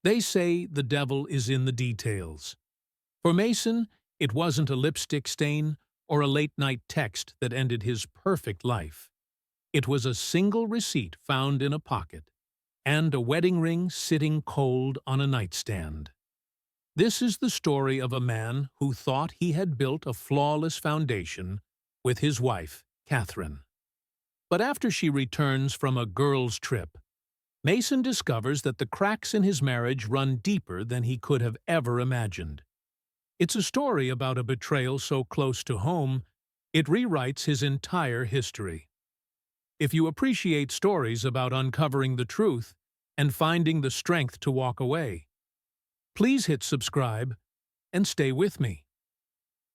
They say the devil is in the details. For Mason, it wasn't a lipstick stain or a late-night text that ended his perfect life. It was a single receipt found in a pocket, and a wedding ring sitting cold on a nightstand. This is the story of a man who thought he had built a flawless foundation with his wife, Catherine. But after she returns from a girls' trip, Mason discovers that the cracks in his marriage run deeper than he could have ever imagined. It's a story about a betrayal so close to home, it rewrites his entire history. If you appreciate stories about uncovering the truth and finding the strength to walk away, please hit subscribe and stay with me.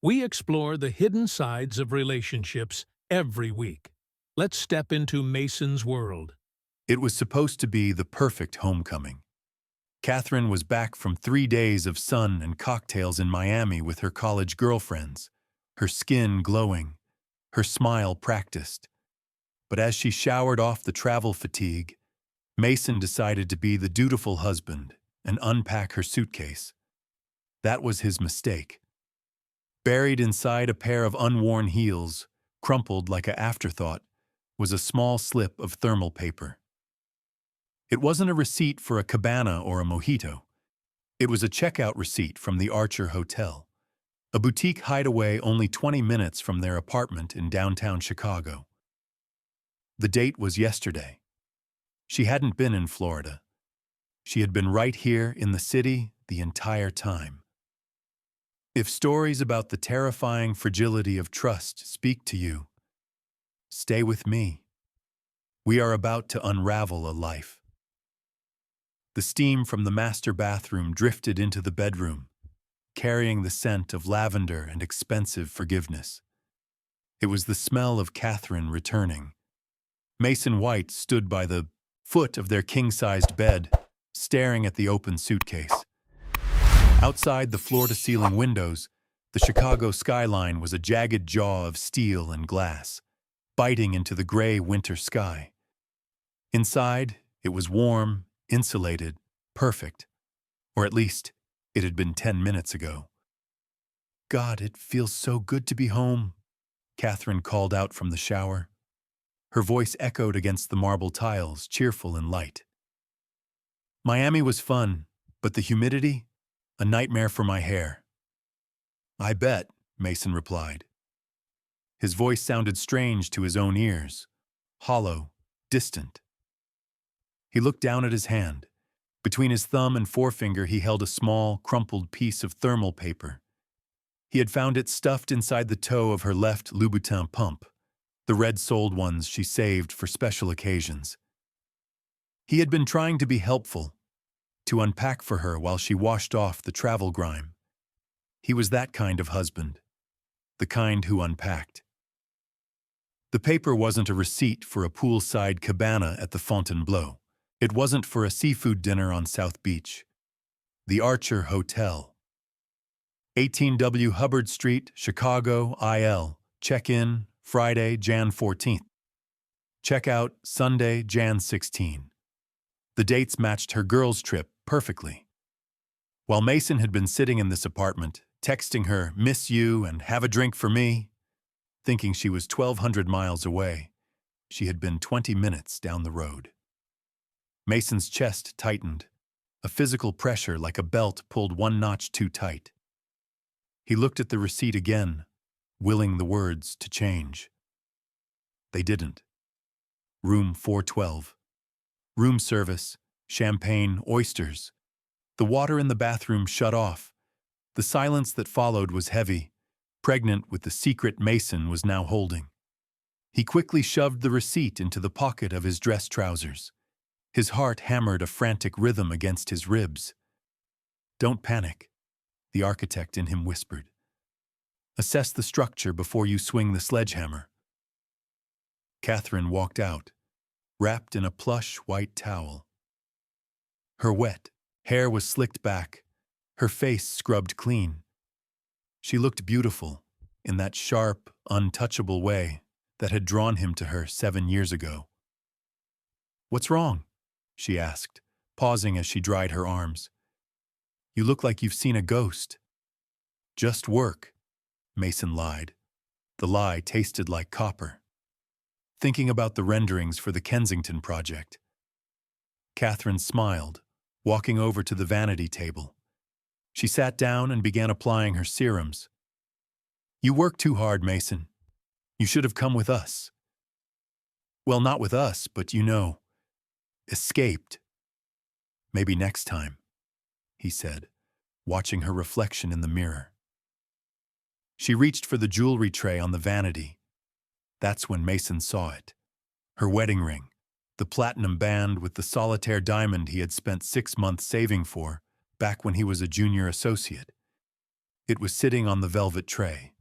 We explore the hidden sides of relationships every week. Let's step into Mason's world. It was supposed to be the perfect homecoming. Catherine was back from 3 days of sun and cocktails in Miami with her college girlfriends, her skin glowing, her smile practiced. But as she showered off the travel fatigue, Mason decided to be the dutiful husband and unpack her suitcase. That was his mistake. Buried inside a pair of unworn heels, crumpled like an afterthought, was a small slip of thermal paper. It wasn't a receipt for a cabana or a mojito. It was a checkout receipt from the Archer Hotel, a boutique hideaway only 20 minutes from their apartment in downtown Chicago. The date was yesterday. She hadn't been in Florida. She had been right here in the city the entire time. If stories about the terrifying fragility of trust speak to you, stay with me. We are about to unravel a life. The steam from the master bathroom drifted into the bedroom, carrying the scent of lavender and expensive forgiveness. It was the smell of Catherine returning. Mason White stood by the foot of their king-sized bed, staring at the open suitcase. Outside the floor-to-ceiling windows, the Chicago skyline was a jagged jaw of steel and glass, biting into the gray winter sky. Inside, it was warm, insulated, perfect. Or at least, it had been 10 minutes ago. God, it feels so good to be home, Catherine called out from the shower. Her voice echoed against the marble tiles, cheerful and light. Miami was fun, but the humidity? A nightmare for my hair. I bet, Mason replied. His voice sounded strange to his own ears, hollow, distant. He looked down at his hand. Between his thumb and forefinger he held a small, crumpled piece of thermal paper. He had found it stuffed inside the toe of her left Louboutin pump, the red-soled ones she saved for special occasions. He had been trying to be helpful, to unpack for her while she washed off the travel grime. He was that kind of husband, the kind who unpacked. The paper wasn't a receipt for a poolside cabana at the Fontainebleau. It wasn't for a seafood dinner on South Beach. The Archer Hotel. 18W Hubbard Street, Chicago, IL. Check-in, Friday, Jan 14th. Check-out, Sunday, Jan 16. The dates matched her girls' trip perfectly. While Mason had been sitting in this apartment, texting her, "Miss you" and "have a drink for me," thinking she was 1,200 miles away, she had been 20 minutes down the road. Mason's chest tightened, a physical pressure like a belt pulled one notch too tight. He looked at the receipt again, willing the words to change. They didn't. Room 412. Room service, champagne, oysters. The water in the bathroom shut off. The silence that followed was heavy, pregnant with the secret Mason was now holding. He quickly shoved the receipt into the pocket of his dress trousers. His heart hammered a frantic rhythm against his ribs. "Don't panic," the architect in him whispered. "Assess the structure before you swing the sledgehammer." Catherine walked out, wrapped in a plush white towel. Her wet hair was slicked back, her face scrubbed clean. She looked beautiful in that sharp, untouchable way that had drawn him to her 7 years ago. "What's wrong?" she asked, pausing as she dried her arms. You look like you've seen a ghost. Just work, Mason lied. The lie tasted like copper. Thinking about the renderings for the Kensington project. Catherine smiled, walking over to the vanity table. She sat down and began applying her serums. You work too hard, Mason. You should have come with us. Well, not with us, but escaped. Maybe next time, he said, watching her reflection in the mirror. She reached for the jewelry tray on the vanity. That's when Mason saw it. Her wedding ring, the platinum band with the solitaire diamond he had spent 6 months saving for, back when he was a junior associate. It was sitting on the velvet tray.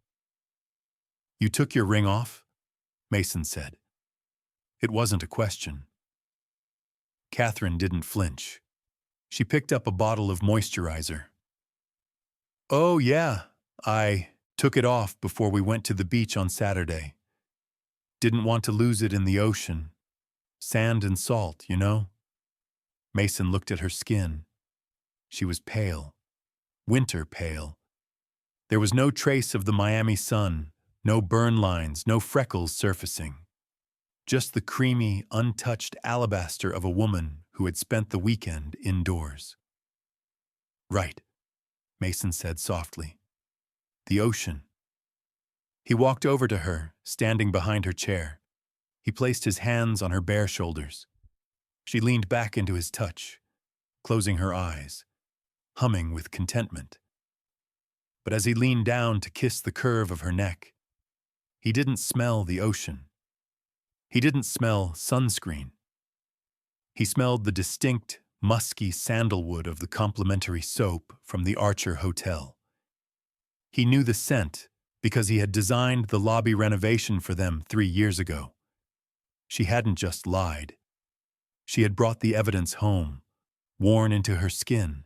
You took your ring off? Mason said. It wasn't a question. Catherine didn't flinch. She picked up a bottle of moisturizer. Oh, yeah, I took it off before we went to the beach on Saturday. Didn't want to lose it in the ocean. Sand and salt, you know? Mason looked at her skin. She was pale. Winter pale. There was no trace of the Miami sun, no burn lines, no freckles surfacing. Just the creamy, untouched alabaster of a woman who had spent the weekend indoors. Right, Mason said softly. The ocean. He walked over to her, standing behind her chair. He placed his hands on her bare shoulders. She leaned back into his touch, closing her eyes, humming with contentment. But as he leaned down to kiss the curve of her neck, he didn't smell the ocean. He didn't smell sunscreen. He smelled the distinct, musky sandalwood of the complimentary soap from the Archer Hotel. He knew the scent because he had designed the lobby renovation for them 3 years ago. She hadn't just lied. She had brought the evidence home, worn into her skin.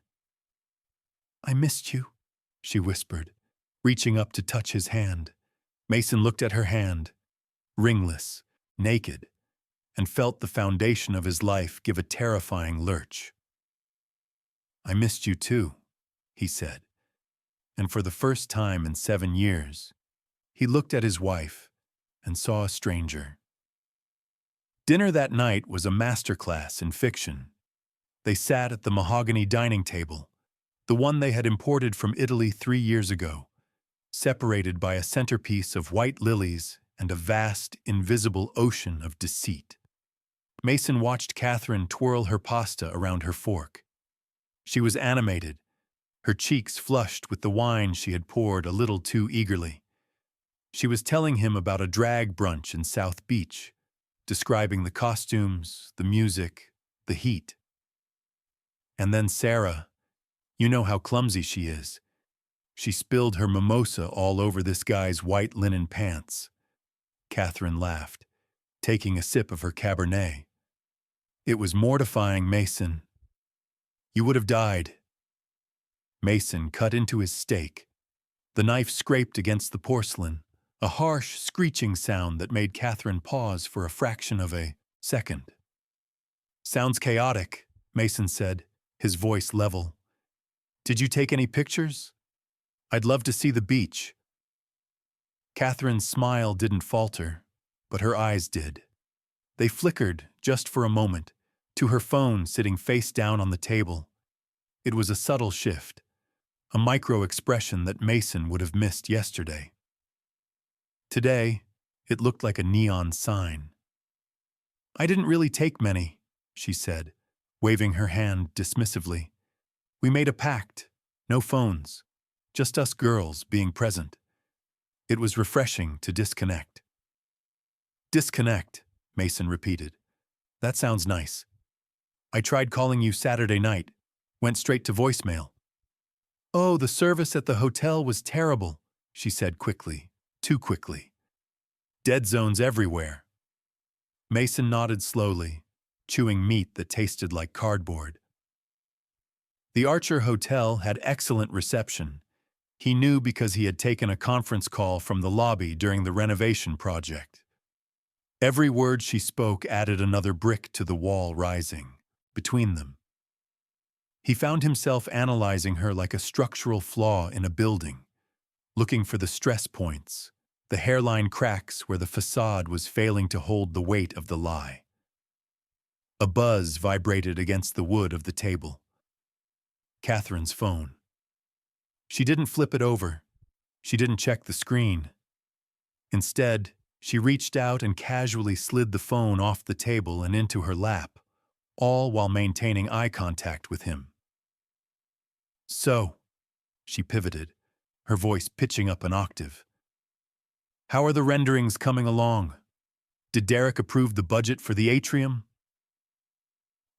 I missed you, she whispered, reaching up to touch his hand. Mason looked at her hand, ringless, naked, and felt the foundation of his life give a terrifying lurch. I missed you too, he said, and for the first time in 7 years, he looked at his wife and saw a stranger. Dinner that night was a masterclass in fiction. They sat at the mahogany dining table, the one they had imported from Italy 3 years ago, separated by a centerpiece of white lilies and a vast, invisible ocean of deceit. Mason watched Catherine twirl her pasta around her fork. She was animated, her cheeks flushed with the wine she had poured a little too eagerly. She was telling him about a drag brunch in South Beach, describing the costumes, the music, the heat. And then Sarah, you know how clumsy she is. She spilled her mimosa all over this guy's white linen pants. Catherine laughed, taking a sip of her Cabernet. It was mortifying, Mason. You would have died. Mason cut into his steak. The knife scraped against the porcelain, a harsh, screeching sound that made Catherine pause for a fraction of a second. Sounds chaotic, Mason said, his voice level. Did you take any pictures? I'd love to see the beach. Catherine's smile didn't falter, but her eyes did. They flickered, just for a moment, to her phone sitting face down on the table. It was a subtle shift, a micro-expression that Mason would have missed yesterday. Today, it looked like a neon sign. I didn't really take many, she said, waving her hand dismissively. We made a pact, no phones, just us girls being present. It was refreshing to disconnect. Disconnect, Mason repeated. That sounds nice. I tried calling you Saturday night, went straight to voicemail. Oh, the service at the hotel was terrible, she said quickly, too quickly. Dead zones everywhere. Mason nodded slowly, chewing meat that tasted like cardboard. The Archer Hotel had excellent reception. He knew because he had taken a conference call from the lobby during the renovation project. Every word she spoke added another brick to the wall rising between them. He found himself analyzing her like a structural flaw in a building, looking for the stress points, the hairline cracks where the facade was failing to hold the weight of the lie. A buzz vibrated against the wood of the table. Catherine's phone. She didn't flip it over. She didn't check the screen. Instead, she reached out and casually slid the phone off the table and into her lap, all while maintaining eye contact with him. "So," she pivoted, her voice pitching up an octave. "How are the renderings coming along? Did Derek approve the budget for the atrium?"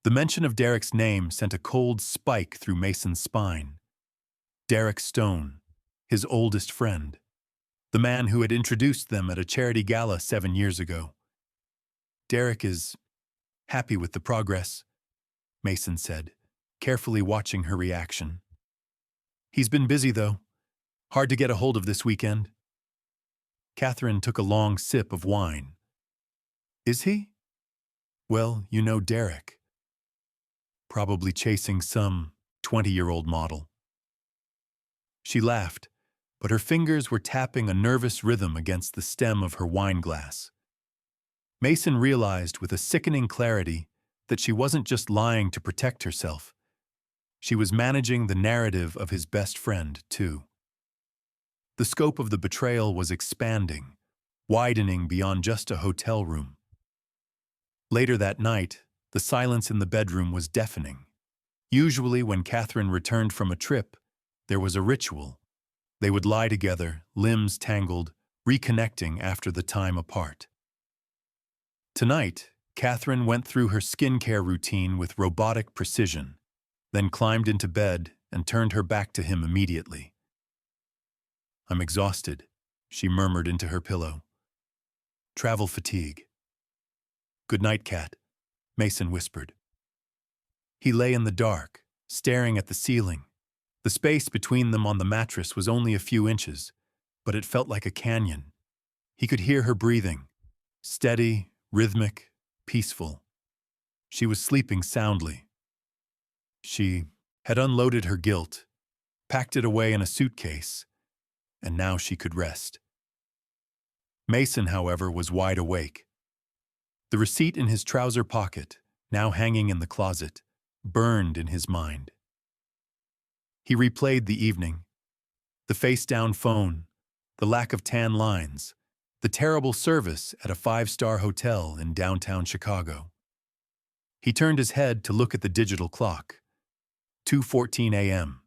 The mention of Derek's name sent a cold spike through Mason's spine. Derek Stone, his oldest friend, the man who had introduced them at a charity gala 7 years ago. "Derek is happy with the progress," Mason said, carefully watching her reaction. "He's been busy, though. Hard to get a hold of this weekend." Catherine took a long sip of wine. "Is he? Well, you know Derek. Probably chasing some 20-year-old model." She laughed, but her fingers were tapping a nervous rhythm against the stem of her wine glass. Mason realized with a sickening clarity that she wasn't just lying to protect herself. She was managing the narrative of his best friend, too. The scope of the betrayal was expanding, widening beyond just a hotel room. Later that night, the silence in the bedroom was deafening. Usually when Catherine returned from a trip, there was a ritual. They would lie together, limbs tangled, reconnecting after the time apart. Tonight, Catherine went through her skincare routine with robotic precision, then climbed into bed and turned her back to him immediately. "I'm exhausted," she murmured into her pillow. "Travel fatigue." "Good night, Cat," Mason whispered. He lay in the dark, staring at the ceiling. The space between them on the mattress was only a few inches, but it felt like a canyon. He could hear her breathing, steady, rhythmic, peaceful. She was sleeping soundly. She had unloaded her guilt, packed it away in a suitcase, and now she could rest. Mason, however, was wide awake. The receipt in his trouser pocket, now hanging in the closet, burned in his mind. He replayed the evening. The face-down phone, the lack of tan lines, the terrible service at a 5-star hotel in downtown Chicago. He turned his head to look at the digital clock. 2:14 a.m.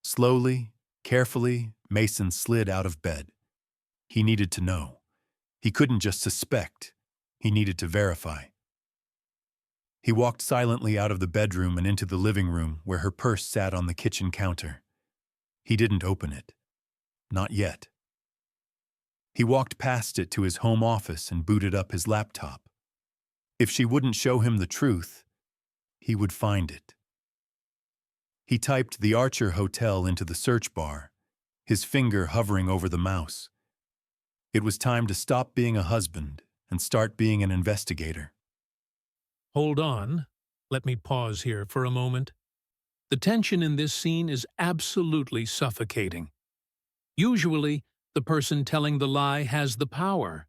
Slowly, carefully, Mason slid out of bed. He needed to know. He couldn't just suspect. He needed to verify. He walked silently out of the bedroom and into the living room where her purse sat on the kitchen counter. He didn't open it. Not yet. He walked past it to his home office and booted up his laptop. If she wouldn't show him the truth, he would find it. He typed the Archer Hotel into the search bar, his finger hovering over the mouse. It was time to stop being a husband and start being an investigator. Hold on. Let me pause here for a moment. The tension in this scene is absolutely suffocating. Usually, the person telling the lie has the power,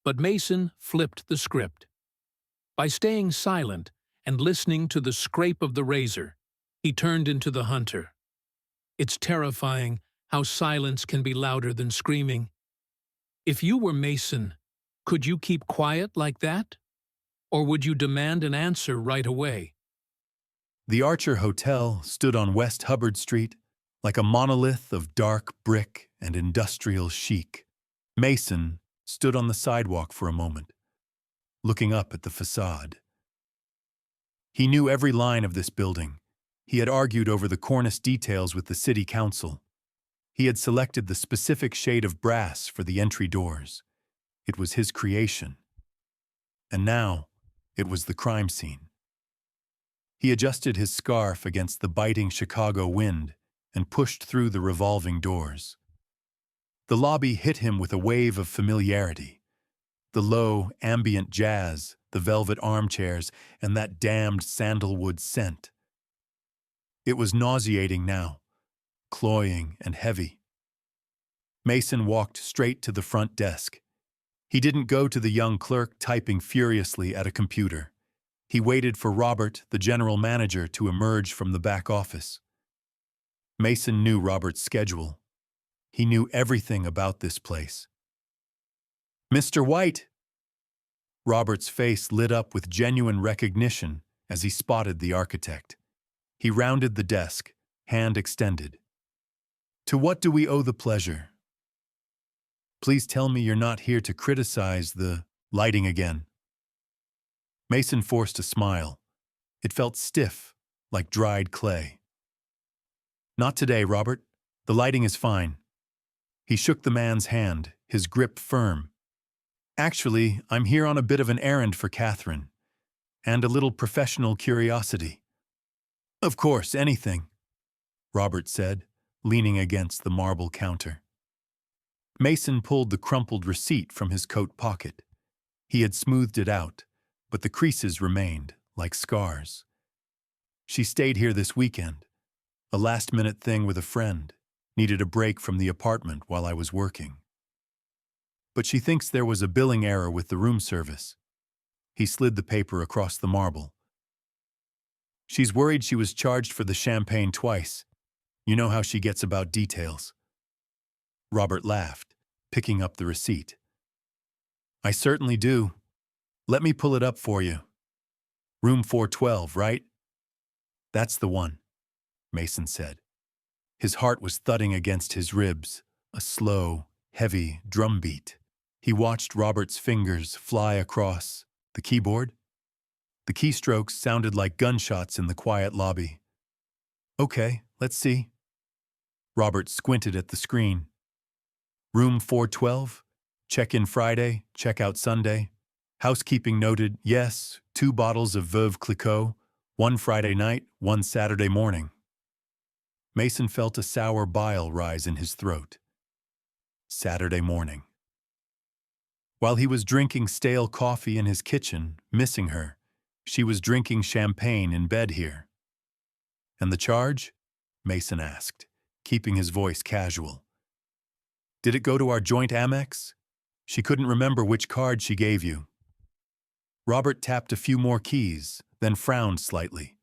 but Mason flipped the script. By staying silent and listening to the scrape of the razor, he turned into the hunter. It's terrifying how silence can be louder than screaming. If you were Mason, could you keep quiet like that? Or would you demand an answer right away? The Archer Hotel stood on West Hubbard Street like a monolith of dark brick and industrial chic. Mason stood on the sidewalk for a moment, looking up at the facade. He knew every line of this building. He had argued over the cornice details with the city council. He had selected the specific shade of brass for the entry doors. It was his creation. And now, it was the crime scene. He adjusted his scarf against the biting Chicago wind and pushed through the revolving doors. The lobby hit him with a wave of familiarity. The low, ambient jazz, the velvet armchairs, and that damned sandalwood scent. It was nauseating now, cloying and heavy. Mason walked straight to the front desk. He didn't go to the young clerk typing furiously at a computer. He waited for Robert, the general manager, to emerge from the back office. Mason knew Robert's schedule. He knew everything about this place. "Mr. White!" Robert's face lit up with genuine recognition as he spotted the architect. He rounded the desk, hand extended. "To what do we owe the pleasure?" "Please tell me you're not here to criticize the lighting again." Mason forced a smile. It felt stiff, like dried clay. "Not today, Robert. The lighting is fine." He shook the man's hand, his grip firm. "Actually, I'm here on a bit of an errand for Catherine, and a little professional curiosity." "Of course, anything," Robert said, leaning against the marble counter. Mason pulled the crumpled receipt from his coat pocket. He had smoothed it out, but the creases remained, like scars. "She stayed here this weekend. A last-minute thing with a friend. Needed a break from the apartment while I was working. But she thinks there was a billing error with the room service." He slid the paper across the marble. "She's worried she was charged for the champagne twice. You know how she gets about details." Robert laughed, picking up the receipt. "I certainly do. Let me pull it up for you. Room 412, right?" "That's the one," Mason said. His heart was thudding against his ribs, a slow, heavy drumbeat. He watched Robert's fingers fly across the keyboard. The keystrokes sounded like gunshots in the quiet lobby. "Okay, let's see." Robert squinted at the screen. "Room 412, check-in Friday, check-out Sunday. Housekeeping noted, yes, 2 bottles of Veuve Clicquot, 1 Friday night, 1 Saturday morning." Mason felt a sour bile rise in his throat. Saturday morning. While he was drinking stale coffee in his kitchen, missing her, she was drinking champagne in bed here. "And the charge?" Mason asked, keeping his voice casual. "Did it go to our joint Amex? She couldn't remember which card she gave you." Robert tapped a few more keys, then frowned slightly.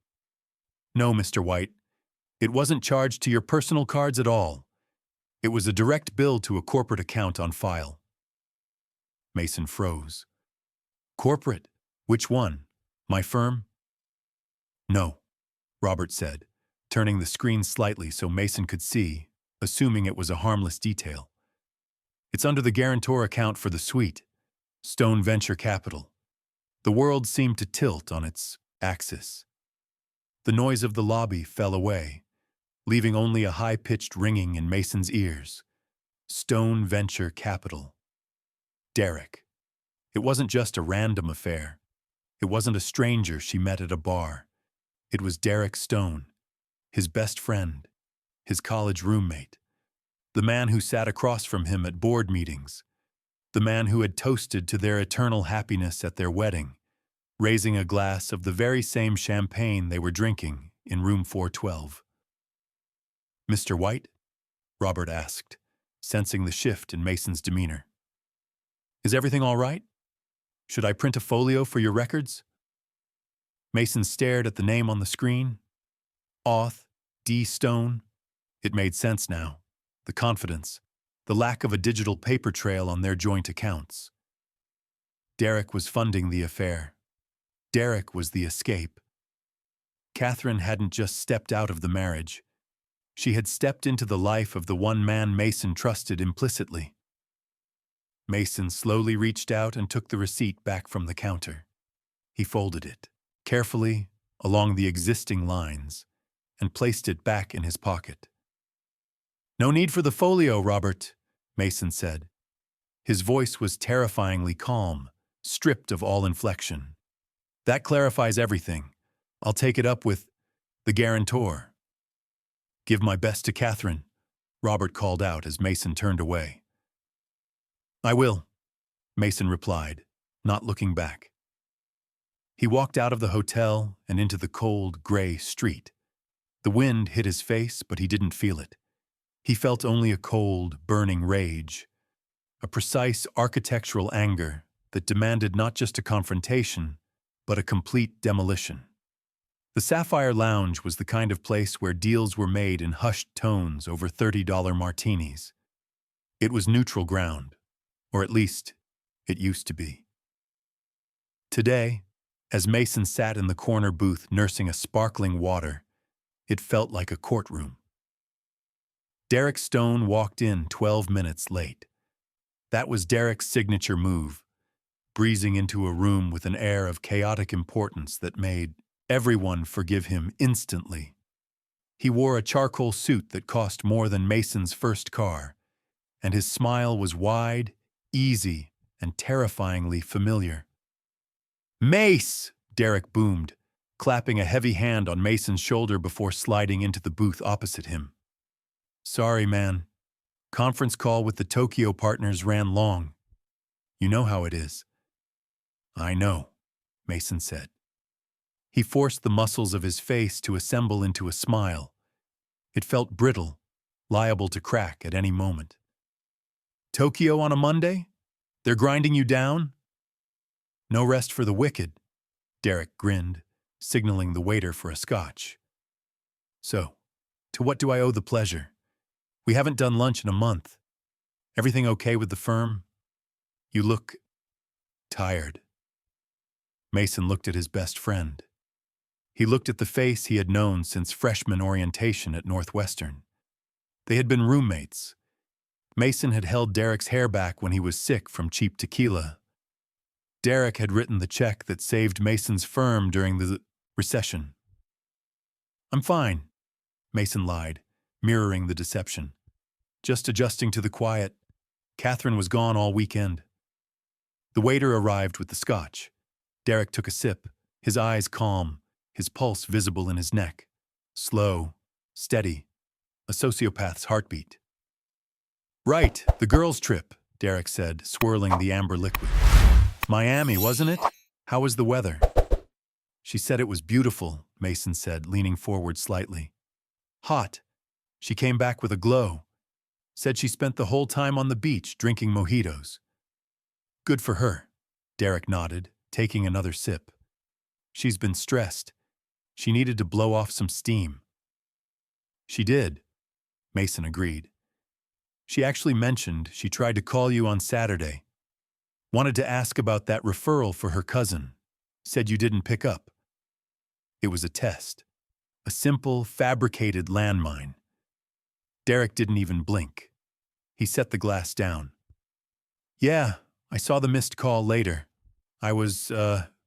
"No, Mr. White. It wasn't charged to your personal cards at all. It was a direct bill to a corporate account on file." Mason froze. "Corporate? Which one? My firm?" "No," Robert said, turning the screen slightly so Mason could see, assuming it was a harmless detail. "It's under the guarantor account for the suite, Stone Venture Capital." The world seemed to tilt on its axis. The noise of the lobby fell away, leaving only a high-pitched ringing in Mason's ears. Stone Venture Capital. Derek. It wasn't just a random affair. It wasn't a stranger she met at a bar. It was Derek Stone, his best friend, his college roommate, the man who sat across from him at board meetings, the man who had toasted to their eternal happiness at their wedding, raising a glass of the very same champagne they were drinking in room 412. "Mr. White?" Robert asked, sensing the shift in Mason's demeanor. "Is everything all right? Should I print a folio for your records?" Mason stared at the name on the screen. Auth D. Stone. It made sense now. The confidence, the lack of a digital paper trail on their joint accounts. Derek was funding the affair. Derek was the escape. Catherine hadn't just stepped out of the marriage. She had stepped into the life of the one man Mason trusted implicitly. Mason slowly reached out and took the receipt back from the counter. He folded it, carefully, along the existing lines, and placed it back in his pocket. "No need for the folio, Robert," Mason said. His voice was terrifyingly calm, stripped of all inflection. "That clarifies everything. I'll take it up with the guarantor." "Give my best to Catherine," Robert called out as Mason turned away. "I will," Mason replied, not looking back. He walked out of the hotel and into the cold, gray street. The wind hit his face, but he didn't feel it. He felt only a cold, burning rage, a precise architectural anger that demanded not just a confrontation, but a complete demolition. The Sapphire Lounge was the kind of place where deals were made in hushed tones over $30 martinis. It was neutral ground, or at least it used to be. Today, as Mason sat in the corner booth nursing a sparkling water, it felt like a courtroom. Derek Stone walked in 12 minutes late. That was Derek's signature move, breezing into a room with an air of chaotic importance that made everyone forgive him instantly. He wore a charcoal suit that cost more than Mason's first car, and his smile was wide, easy, and terrifyingly familiar. "Mace!" Derek boomed, clapping a heavy hand on Mason's shoulder before sliding into the booth opposite him. "Sorry, man. Conference call with the Tokyo partners ran long. You know how it is." "I know," Mason said. He forced the muscles of his face to assemble into a smile. It felt brittle, liable to crack at any moment. "Tokyo on a Monday? They're grinding you down?" "No rest for the wicked," Derek grinned, signaling the waiter for a scotch. "So, to what do I owe the pleasure? We haven't done lunch in a month. Everything okay with the firm? You look tired." Mason looked at his best friend. He looked at the face he had known since freshman orientation at Northwestern. They had been roommates. Mason had held Derek's hair back when he was sick from cheap tequila. Derek had written the check that saved Mason's firm during the recession. "I'm fine," Mason lied, mirroring the deception. "Just adjusting to the quiet. Catherine was gone all weekend." The waiter arrived with the scotch. Derek took a sip, his eyes calm, his pulse visible in his neck. Slow, steady, a sociopath's heartbeat. "Right, the girls' trip," Derek said, swirling the amber liquid. "Miami, wasn't it? How was the weather?" "She said it was beautiful," Mason said, leaning forward slightly. "Hot. She came back with a glow. Said she spent the whole time on the beach drinking mojitos." "Good for her," Derek nodded, taking another sip. "She's been stressed. She needed to blow off some steam." "She did," Mason agreed. "She actually mentioned she tried to call you on Saturday. Wanted to ask about that referral for her cousin. Said you didn't pick up." It was a test. A simple, fabricated landmine. Derek didn't even blink. He set the glass down. "Yeah, I saw the missed call later. I was,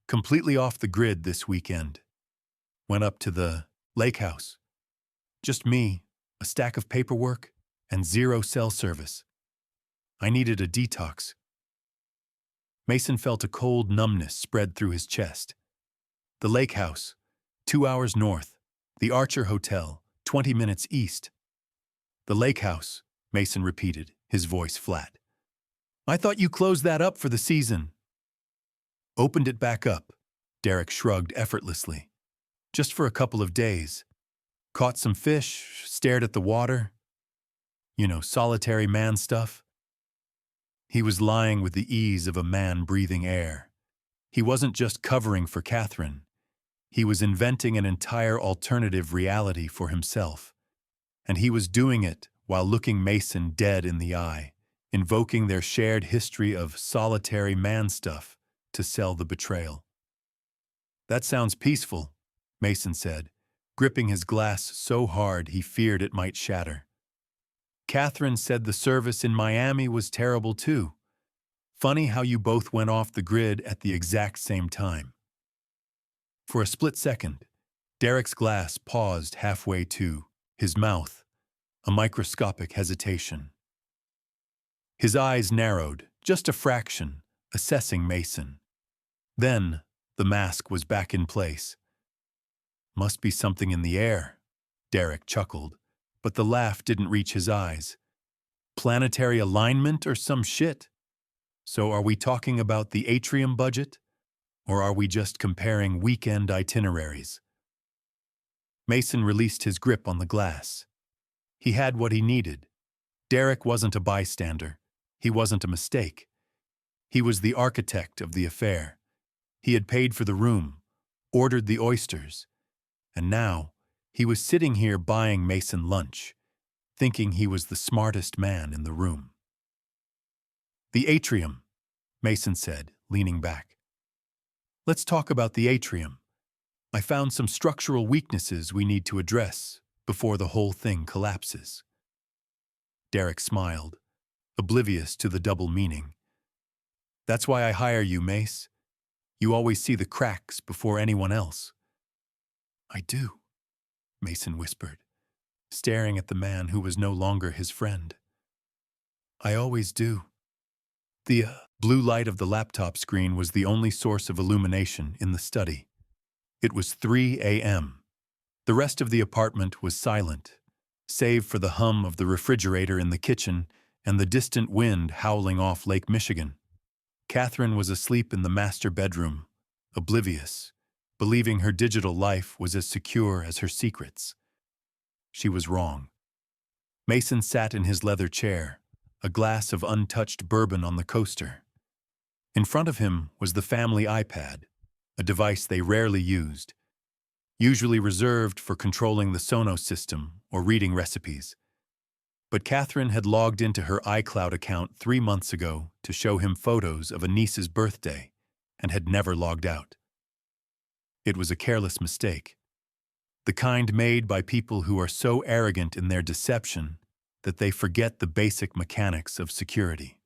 completely off the grid this weekend. Went up to the lake house. Just me, a stack of paperwork, and zero cell service. I needed a detox." Mason felt a cold numbness spread through his chest. The lake house, 2 hours north. The Archer Hotel, 20 minutes east. "The lake house," Mason repeated, his voice flat. "I thought you closed that up for the season." "Opened it back up," Derek shrugged effortlessly. "Just for a couple of days. Caught some fish, stared at the water. You know, solitary man stuff." He was lying with the ease of a man breathing air. He wasn't just covering for Catherine. He was inventing an entire alternative reality for himself. And he was doing it while looking Mason dead in the eye, invoking their shared history of solitary man stuff to sell the betrayal. "That sounds peaceful," Mason said, gripping his glass so hard he feared it might shatter. "Catherine said the service in Miami was terrible too. Funny how you both went off the grid at the exact same time." For a split second, Derek's glass paused halfway to his mouth, a microscopic hesitation. His eyes narrowed, just a fraction, assessing Mason. Then, the mask was back in place. "Must be something in the air," Derek chuckled, but the laugh didn't reach his eyes. "Planetary alignment or some shit? So are we talking about the atrium budget? Or are we just comparing weekend itineraries?" Mason released his grip on the glass. He had what he needed. Derek wasn't a bystander. He wasn't a mistake. He was the architect of the affair. He had paid for the room, ordered the oysters, and now he was sitting here buying Mason lunch, thinking he was the smartest man in the room. "The atrium," Mason said, leaning back. "Let's talk about the atrium. I found some structural weaknesses we need to address before the whole thing collapses." Derek smiled, oblivious to the double meaning. "That's why I hire you, Mace. You always see the cracks before anyone else." "I do," Mason whispered, staring at the man who was no longer his friend. "I always do." The blue light of the laptop screen was the only source of illumination in the study. It was 3 a.m. The rest of the apartment was silent, save for the hum of the refrigerator in the kitchen and the distant wind howling off Lake Michigan. Catherine was asleep in the master bedroom, oblivious, believing her digital life was as secure as her secrets. She was wrong. Mason sat in his leather chair, a glass of untouched bourbon on the coaster. In front of him was the family iPad, a device they rarely used, usually reserved for controlling the Sonos system or reading recipes. But Catherine had logged into her iCloud account 3 months ago to show him photos of a niece's birthday and had never logged out. It was a careless mistake, the kind made by people who are so arrogant in their deception that they forget the basic mechanics of security.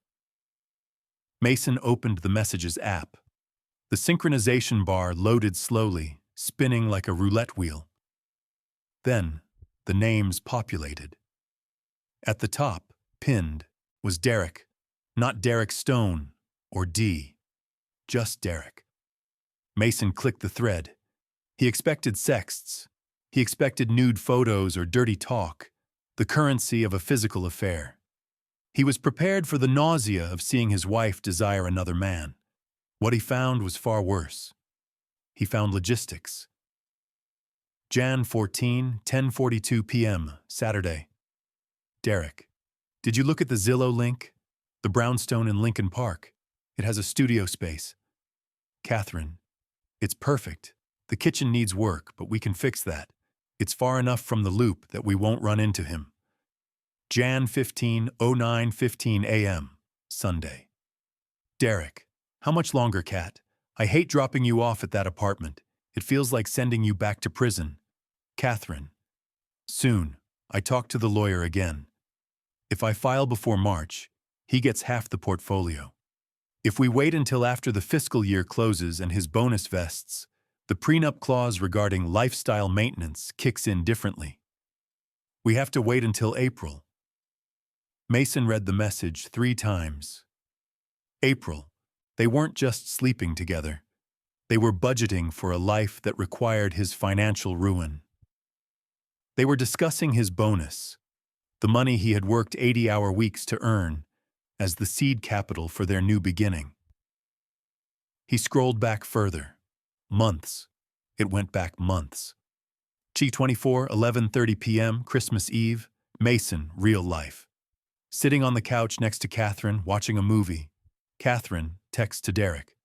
Mason opened the Messages app. The synchronization bar loaded slowly, spinning like a roulette wheel. Then, the names populated. At the top, pinned, was Derek, not Derek Stone or D, just Derek. Mason clicked the thread. He expected sexts. He expected nude photos or dirty talk, the currency of a physical affair. He was prepared for the nausea of seeing his wife desire another man. What he found was far worse. He found logistics. Jan 14, 10:42 p.m., Saturday. Derek, did you look at the Zillow link? The brownstone in Lincoln Park. It has a studio space. Catherine, it's perfect. The kitchen needs work, but we can fix that. It's far enough from the loop that we won't run into him. Jan 15, 09:15 a.m., Sunday. Derek, how much longer, Kat? I hate dropping you off at that apartment. It feels like sending you back to prison. Catherine, soon. I talked to the lawyer again. If I file before March, he gets half the portfolio. If we wait until after the fiscal year closes and his bonus vests, the prenup clause regarding lifestyle maintenance kicks in differently. We have to wait until April. Mason read the message 3 times. April. They weren't just sleeping together. They were budgeting for a life that required his financial ruin. They were discussing his bonus, the money he had worked 80-hour weeks to earn, as the seed capital for their new beginning. He scrolled back further. Months. It went back months. G24, 11:30 p.m., Christmas Eve, Mason, real life. Sitting on the couch next to Catherine, watching a movie. Catherine texts to Derek.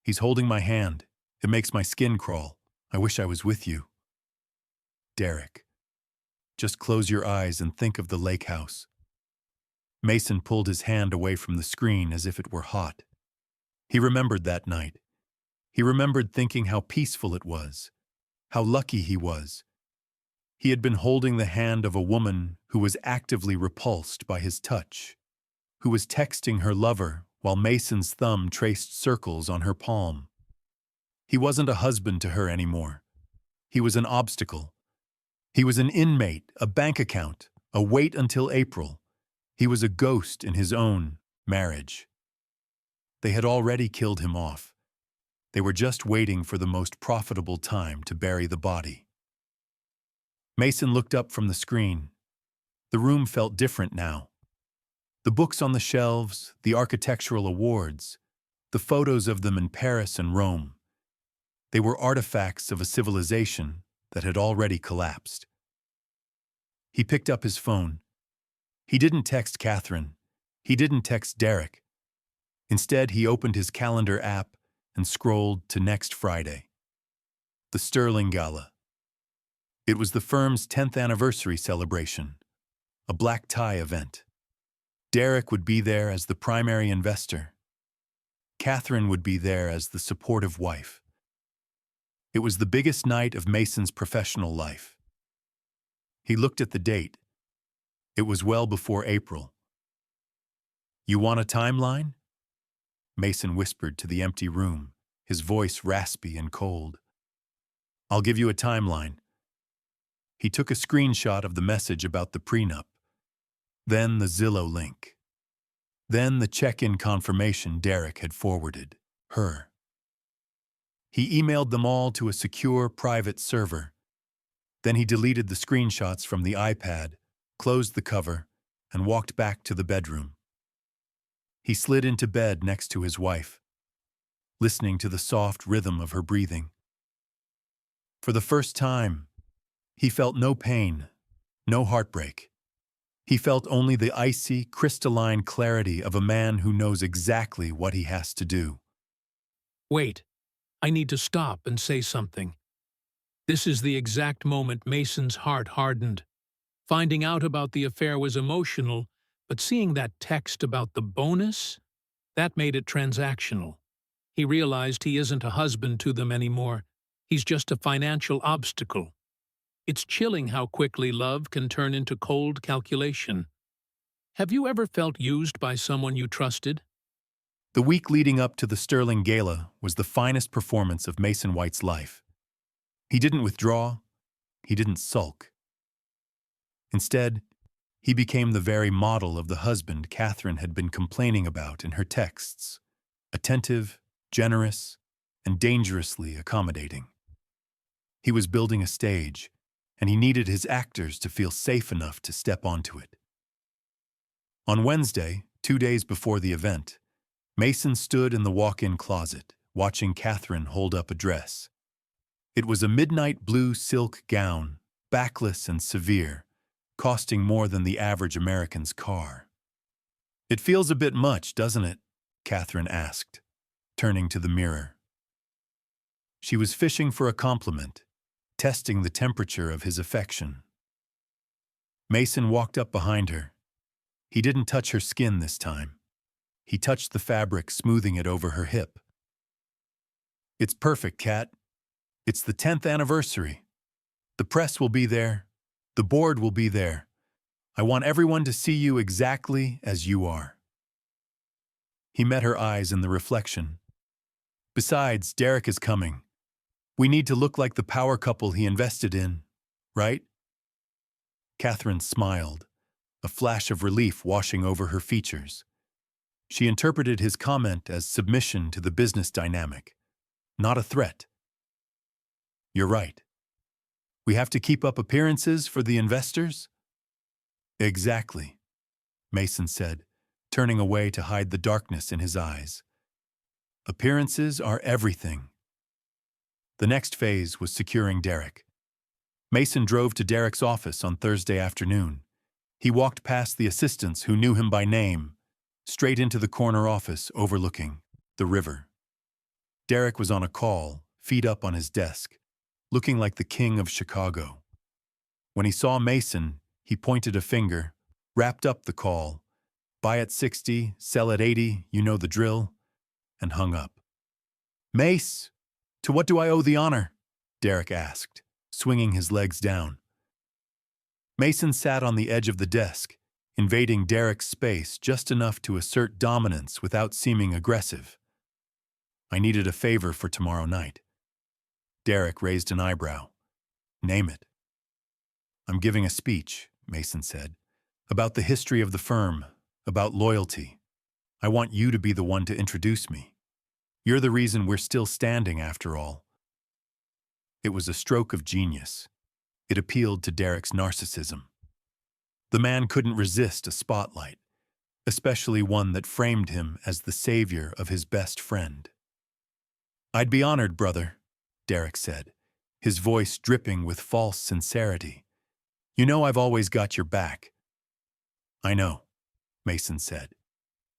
He's holding my hand. It makes my skin crawl. I wish I was with you. Derek. Just close your eyes and think of the lake house. Mason pulled his hand away from the screen as if it were hot. He remembered that night. He remembered thinking how peaceful it was, how lucky he was. He had been holding the hand of a woman who was actively repulsed by his touch, who was texting her lover while Mason's thumb traced circles on her palm. He wasn't a husband to her anymore. He was an obstacle. He was an inmate, a bank account, a wait until April. He was a ghost in his own marriage. They had already killed him off. They were just waiting for the most profitable time to bury the body. Mason looked up from the screen. The room felt different now. The books on the shelves, the architectural awards, the photos of them in Paris and Rome. They were artifacts of a civilization that had already collapsed. He picked up his phone. He didn't text Catherine. He didn't text Derek. Instead, he opened his calendar app and scrolled to next Friday. The Sterling Gala. It was the firm's 10th anniversary celebration, a black tie event. Derek would be there as the primary investor. Catherine would be there as the supportive wife. It was the biggest night of Mason's professional life. He looked at the date. It was well before April. "You want a timeline?" Mason whispered to the empty room, his voice raspy and cold. "I'll give you a timeline." He took a screenshot of the message about the prenup, then the Zillow link, then the check-in confirmation Derek had forwarded her. He emailed them all to a secure private server. Then he deleted the screenshots from the iPad, closed the cover, and walked back to the bedroom. He slid into bed next to his wife, listening to the soft rhythm of her breathing. For the first time, he felt no pain, no heartbreak. He felt only the icy, crystalline clarity of a man who knows exactly what he has to do. Wait, I need to stop and say something. This is the exact moment Mason's heart hardened. Finding out about the affair was emotional, but seeing that text about the bonus, that made it transactional. He realized he isn't a husband to them anymore. He's just a financial obstacle. It's chilling how quickly love can turn into cold calculation. Have you ever felt used by someone you trusted? The week leading up to the Sterling Gala was the finest performance of Mason White's life. He didn't withdraw. He didn't sulk. Instead, he became the very model of the husband Catherine had been complaining about in her texts: attentive, generous, and dangerously accommodating. He was building a stage, and he needed his actors to feel safe enough to step onto it. On Wednesday, 2 days before the event, Mason stood in the walk-in closet, watching Catherine hold up a dress. It was a midnight blue silk gown, backless and severe, costing more than the average American's car. "It feels a bit much, doesn't it?" Catherine asked, turning to the mirror. She was fishing for a compliment, testing the temperature of his affection. Mason walked up behind her. He didn't touch her skin this time. He touched the fabric, smoothing it over her hip. "It's perfect, Kat. It's the 10th anniversary. The press will be there. The board will be there. I want everyone to see you exactly as you are." He met her eyes in the reflection. "Besides, Derek is coming. We need to look like the power couple he invested in, right?" Catherine smiled, a flash of relief washing over her features. She interpreted his comment as submission to the business dynamic, not a threat. "You're right. We have to keep up appearances for the investors?" "Exactly," Mason said, turning away to hide the darkness in his eyes. "Appearances are everything." The next phase was securing Derek. Mason drove to Derek's office on Thursday afternoon. He walked past the assistants who knew him by name, straight into the corner office overlooking the river. Derek was on a call, feet up on his desk, looking like the king of Chicago. When he saw Mason, he pointed a finger, wrapped up the call, "Buy at 60, sell at 80, you know the drill," and hung up. "Mace, to what do I owe the honor?" Derek asked, swinging his legs down. Mason sat on the edge of the desk, invading Derek's space just enough to assert dominance without seeming aggressive. "I needed a favor for tomorrow night." Derek raised an eyebrow. "Name it." "I'm giving a speech," Mason said, "about the history of the firm, about loyalty. I want you to be the one to introduce me. You're the reason we're still standing after all." It was a stroke of genius. It appealed to Derek's narcissism. The man couldn't resist a spotlight, especially one that framed him as the savior of his best friend. "I'd be honored, brother," Derek said, his voice dripping with false sincerity. "You know I've always got your back." "I know," Mason said.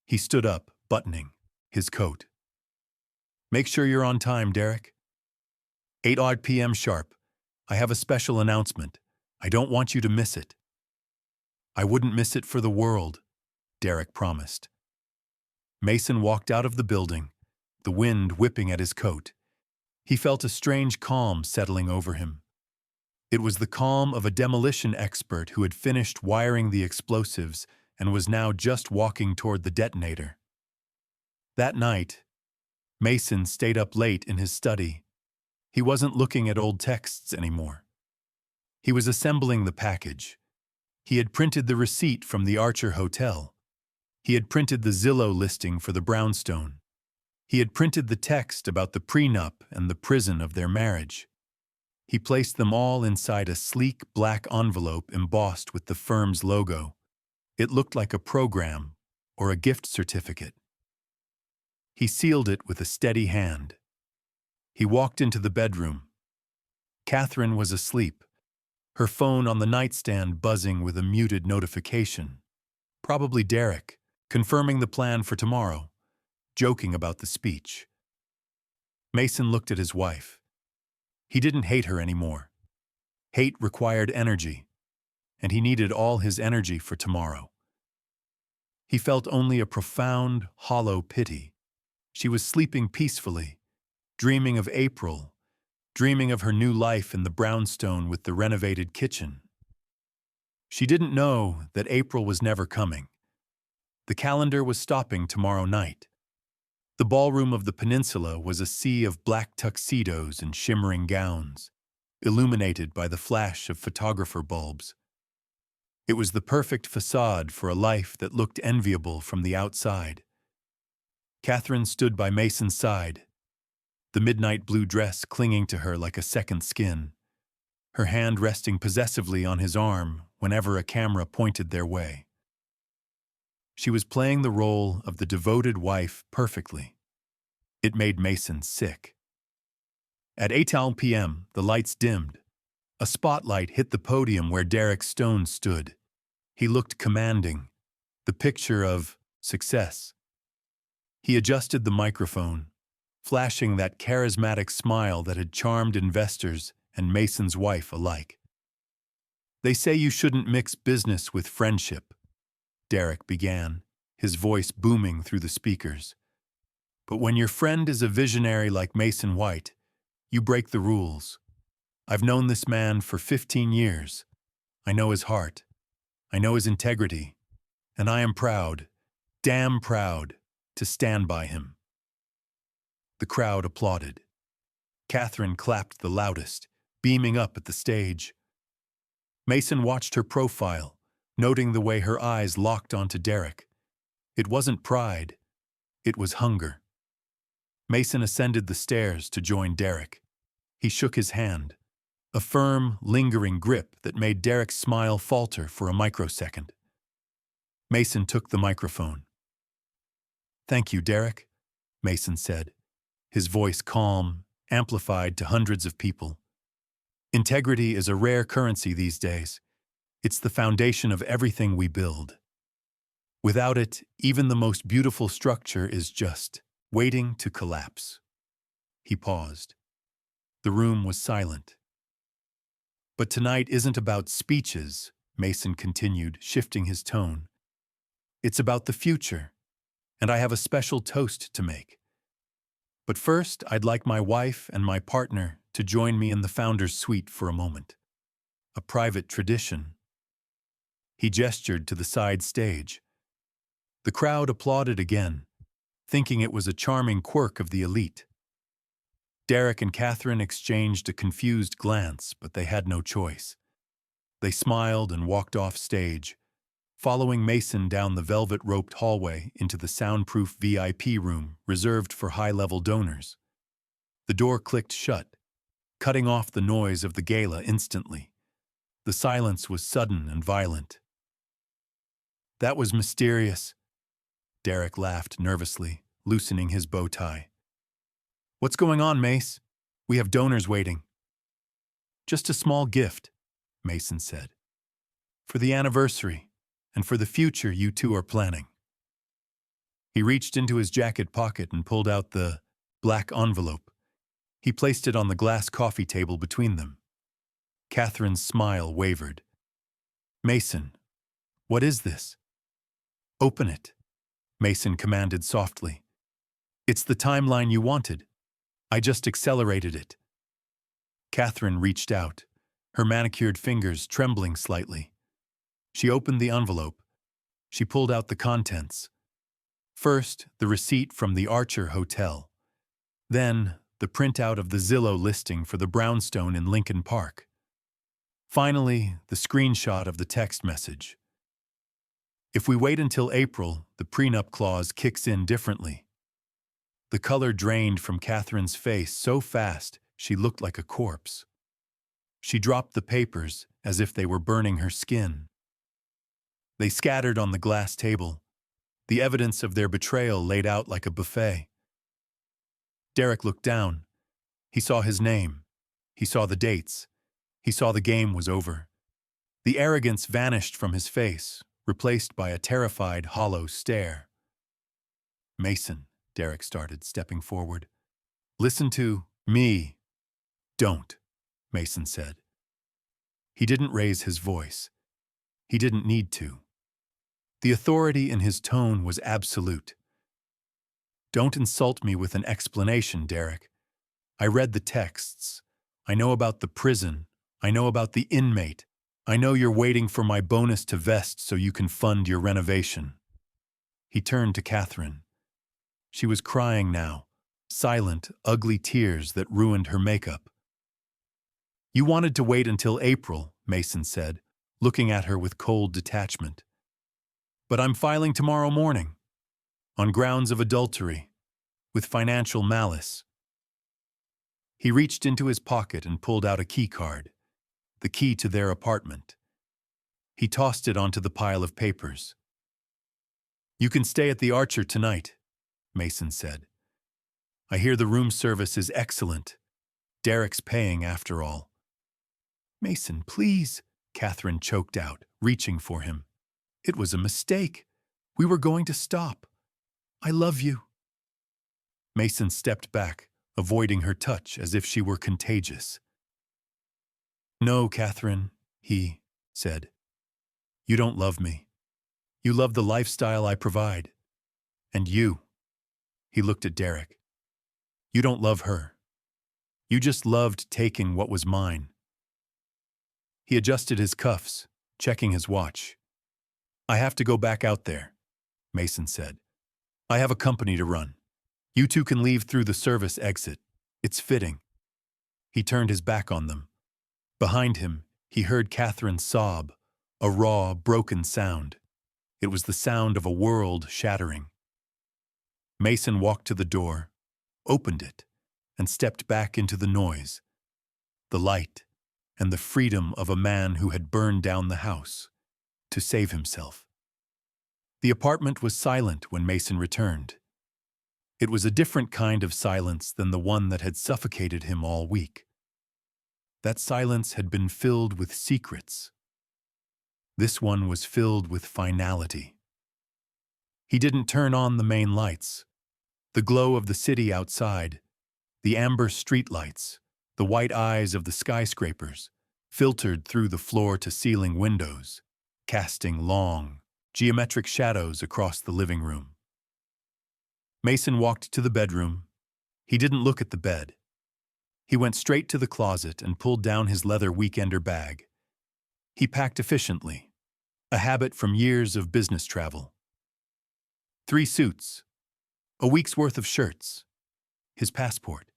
He stood up, buttoning his coat. "Make sure you're on time, Derek. 8 odd p.m. sharp. I have a special announcement. I don't want you to miss it." "I wouldn't miss it for the world," Derek promised. Mason walked out of the building, the wind whipping at his coat. He felt a strange calm settling over him. It was the calm of a demolition expert who had finished wiring the explosives and was now just walking toward the detonator. That night, Mason stayed up late in his study. He wasn't looking at old texts anymore. He was assembling the package. He had printed the receipt from the Archer Hotel. He had printed the Zillow listing for the brownstone. He had printed the text about the prenup and the prison of their marriage. He placed them all inside a sleek black envelope embossed with the firm's logo. It looked like a program or a gift certificate. He sealed it with a steady hand. He walked into the bedroom. Catherine was asleep, her phone on the nightstand buzzing with a muted notification. Probably Derek, confirming the plan for tomorrow, joking about the speech. Mason looked at his wife. He didn't hate her anymore. Hate required energy, and he needed all his energy for tomorrow. He felt only a profound, hollow pity. She was sleeping peacefully, dreaming of April, dreaming of her new life in the brownstone with the renovated kitchen. She didn't know that April was never coming. The calendar was stopping tomorrow night. The ballroom of the peninsula was a sea of black tuxedos and shimmering gowns, illuminated by the flash of photographer bulbs. It was the perfect facade for a life that looked enviable from the outside. Catherine stood by Mason's side, the midnight blue dress clinging to her like a second skin, her hand resting possessively on his arm whenever a camera pointed their way. She was playing the role of the devoted wife perfectly. It made Mason sick. At 8 p.m., the lights dimmed. A spotlight hit the podium where Derek Stone stood. He looked commanding, the picture of success. He adjusted the microphone, flashing that charismatic smile that had charmed investors and Mason's wife alike. "They say you shouldn't mix business with friendship," Derek began, his voice booming through the speakers. "But when your friend is a visionary like Mason White, you break the rules. I've known this man for 15 years. I know his heart. I know his integrity. And I am proud, damn proud, to stand by him." The crowd applauded. Catherine clapped the loudest, beaming up at the stage. Mason watched her profile, noting the way her eyes locked onto Derek. It wasn't pride, it was hunger. Mason ascended the stairs to join Derek. He shook his hand, a firm, lingering grip that made Derek's smile falter for a microsecond. Mason took the microphone. "Thank you, Derek," Mason said, his voice calm, amplified to hundreds of people. "Integrity is a rare currency these days. It's the foundation of everything we build. Without it, even the most beautiful structure is just waiting to collapse." He paused. The room was silent. "But tonight isn't about speeches," Mason continued, shifting his tone. "It's about the future, and I have a special toast to make. But first, I'd like my wife and my partner to join me in the founder's suite for a moment. A private tradition." He gestured to the side stage. The crowd applauded again, thinking it was a charming quirk of the elite. Derek and Catherine exchanged a confused glance, but they had no choice. They smiled and walked off stage, following Mason down the velvet-roped hallway into the soundproof VIP room reserved for high-level donors. The door clicked shut, cutting off the noise of the gala instantly. The silence was sudden and violent. "That was mysterious," Derek laughed nervously, loosening his bow tie. "What's going on, Mace? We have donors waiting." Just a small gift, Mason said. For the anniversary, and for the future you two are planning. He reached into his jacket pocket and pulled out the black envelope. He placed it on the glass coffee table between them. Catherine's smile wavered. Mason, what is this? Open it, Mason commanded softly. It's the timeline you wanted. I just accelerated it. Catherine reached out, her manicured fingers trembling slightly. She opened the envelope. She pulled out the contents. First, the receipt from the Archer Hotel. Then, the printout of the Zillow listing for the brownstone in Lincoln Park. Finally, the screenshot of the text message. If we wait until April, the prenup clause kicks in differently. The color drained from Catherine's face so fast she looked like a corpse. She dropped the papers as if they were burning her skin. They scattered on the glass table, the evidence of their betrayal laid out like a buffet. Derek looked down. He saw his name. He saw the dates. He saw the game was over. The arrogance vanished from his face, replaced by a terrified, hollow stare. Mason, Derek started, stepping forward. Listen to me. Don't, Mason said. He didn't raise his voice. He didn't need to. The authority in his tone was absolute. Don't insult me with an explanation, Derek. I read the texts. I know about the prison. I know about the inmate. I know you're waiting for my bonus to vest so you can fund your renovation. He turned to Catherine. She was crying now, silent, ugly tears that ruined her makeup. You wanted to wait until April, Mason said, looking at her with cold detachment. But I'm filing tomorrow morning, on grounds of adultery, with financial malice. He reached into his pocket and pulled out a key card, the key to their apartment. He tossed it onto the pile of papers. You can stay at the Archer tonight, Mason said. I hear the room service is excellent. Derek's paying after all. Mason, please, Catherine choked out, reaching for him. It was a mistake. We were going to stop. I love you. Mason stepped back, avoiding her touch as if she were contagious. No, Catherine, he said. You don't love me. You love the lifestyle I provide. And you. He looked at Derek. You don't love her. You just loved taking what was mine. He adjusted his cuffs, checking his watch. I have to go back out there, Mason said. I have a company to run. You two can leave through the service exit. It's fitting. He turned his back on them. Behind him, he heard Catherine sob, a raw, broken sound. It was the sound of a world shattering. Mason walked to the door, opened it, and stepped back into the noise, the light, and the freedom of a man who had burned down the house to save himself. The apartment was silent when Mason returned. It was a different kind of silence than the one that had suffocated him all week. That silence had been filled with secrets. This one was filled with finality. He didn't turn on the main lights. The glow of the city outside, the amber streetlights, the white eyes of the skyscrapers, filtered through the floor-to-ceiling windows, casting long, geometric shadows across the living room. Mason walked to the bedroom. He didn't look at the bed. He went straight to the closet and pulled down his leather weekender bag. He packed efficiently, a habit from years of business travel. 3 suits, a week's worth of shirts, his passport,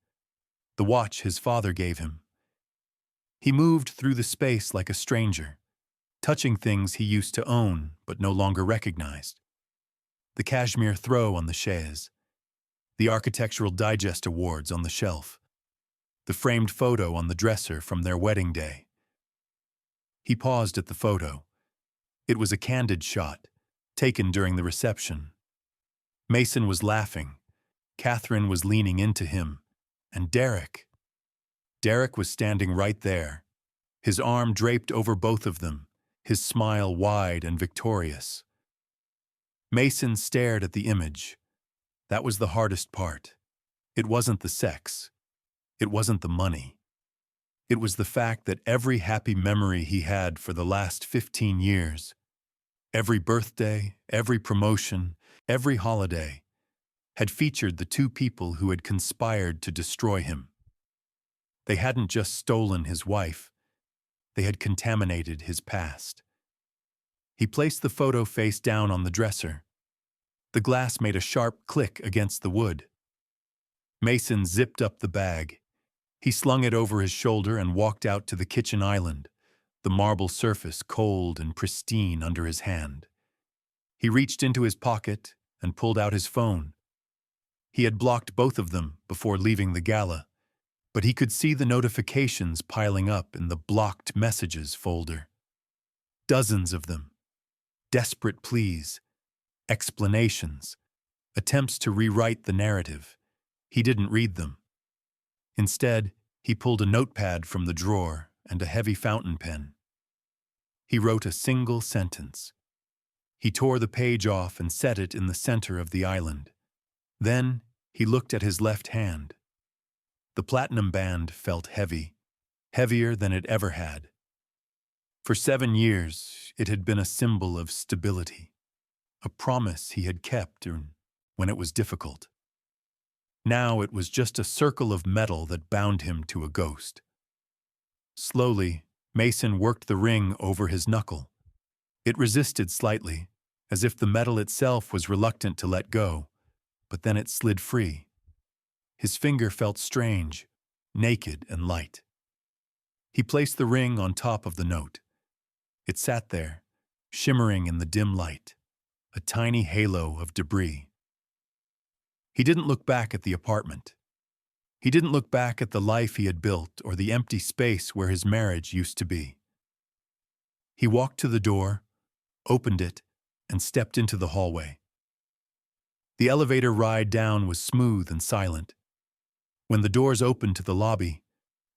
the watch his father gave him. He moved through the space like a stranger, touching things he used to own but no longer recognized. The cashmere throw on the chaise, the Architectural Digest awards on the shelf, the framed photo on the dresser from their wedding day. He paused at the photo. It was a candid shot, taken during the reception. Mason was laughing. Catherine was leaning into him. And Derek was standing right there, his arm draped over both of them, his smile wide and victorious. Mason stared at the image. That was the hardest part. It wasn't the sex. It wasn't the money. It was the fact that every happy memory he had for the last 15 years, every birthday, every promotion, every holiday, had featured the two people who had conspired to destroy him. They hadn't just stolen his wife, they had contaminated his past. He placed the photo face down on the dresser. The glass made a sharp click against the wood. Mason zipped up the bag. He slung it over his shoulder and walked out to the kitchen island, the marble surface cold and pristine under his hand. He reached into his pocket and pulled out his phone. He had blocked both of them before leaving the gala, but he could see the notifications piling up in the blocked messages folder. Dozens of them. Desperate pleas, explanations, attempts to rewrite the narrative. He didn't read them. Instead, he pulled a notepad from the drawer and a heavy fountain pen. He wrote a single sentence. He tore the page off and set it in the center of the island. Then, he looked at his left hand. The platinum band felt heavy, heavier than it ever had. For 7 years, it had been a symbol of stability, a promise he had kept when it was difficult. Now it was just a circle of metal that bound him to a ghost. Slowly, Mason worked the ring over his knuckle. It resisted slightly, as if the metal itself was reluctant to let go, but then it slid free. His finger felt strange, naked and light. He placed the ring on top of the note. It sat there, shimmering in the dim light, a tiny halo of debris. He didn't look back at the apartment. He didn't look back at the life he had built or the empty space where his marriage used to be. He walked to the door, opened it, and stepped into the hallway. The elevator ride down was smooth and silent. When the doors opened to the lobby,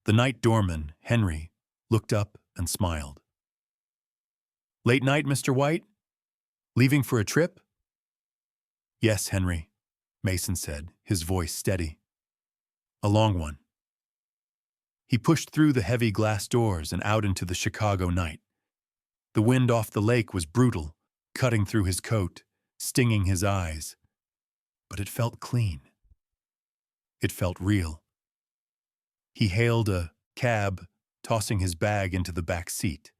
the night doorman, Henry, looked up and smiled. "Late night, Mr. White? Leaving for a trip?" "Yes, Henry," Mason said, his voice steady. "A long one." He pushed through the heavy glass doors and out into the Chicago night. The wind off the lake was brutal, cutting through his coat, stinging his eyes. But it felt clean. It felt real. He hailed a cab, tossing his bag into the back seat.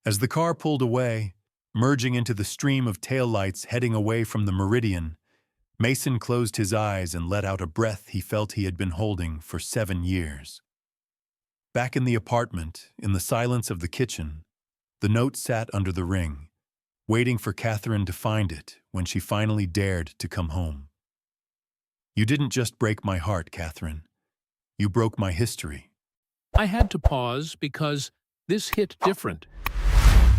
As the car pulled away, merging into the stream of taillights heading away from the Meridian, Mason closed his eyes and let out a breath he felt he had been holding for 7 years. Back in the apartment, in the silence of the kitchen, the note sat under the ring, waiting for Catherine to find it when she finally dared to come home. "You didn't just break my heart, Catherine. You broke my history." I had to pause because this hit different.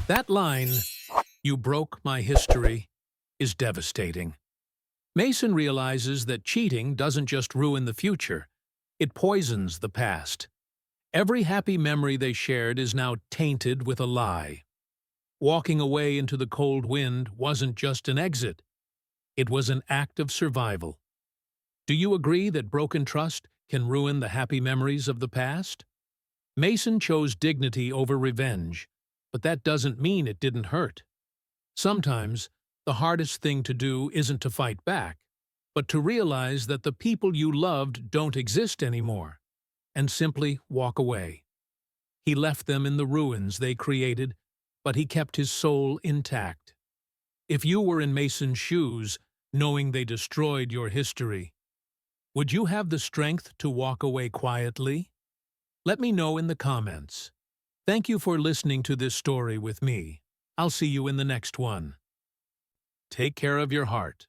That line, "You broke my history," is devastating. Mason realizes that cheating doesn't just ruin the future, it poisons the past. Every happy memory they shared is now tainted with a lie. Walking away into the cold wind wasn't just an exit, it was an act of survival. Do you agree that broken trust can ruin the happy memories of the past? Mason chose dignity over revenge, but that doesn't mean it didn't hurt. Sometimes, the hardest thing to do isn't to fight back, but to realize that the people you loved don't exist anymore, and simply walk away. He left them in the ruins they created, but he kept his soul intact. If you were in Mason's shoes, knowing they destroyed your history, would you have the strength to walk away quietly? Let me know in the comments. Thank you for listening to this story with me. I'll see you in the next one. Take care of your heart.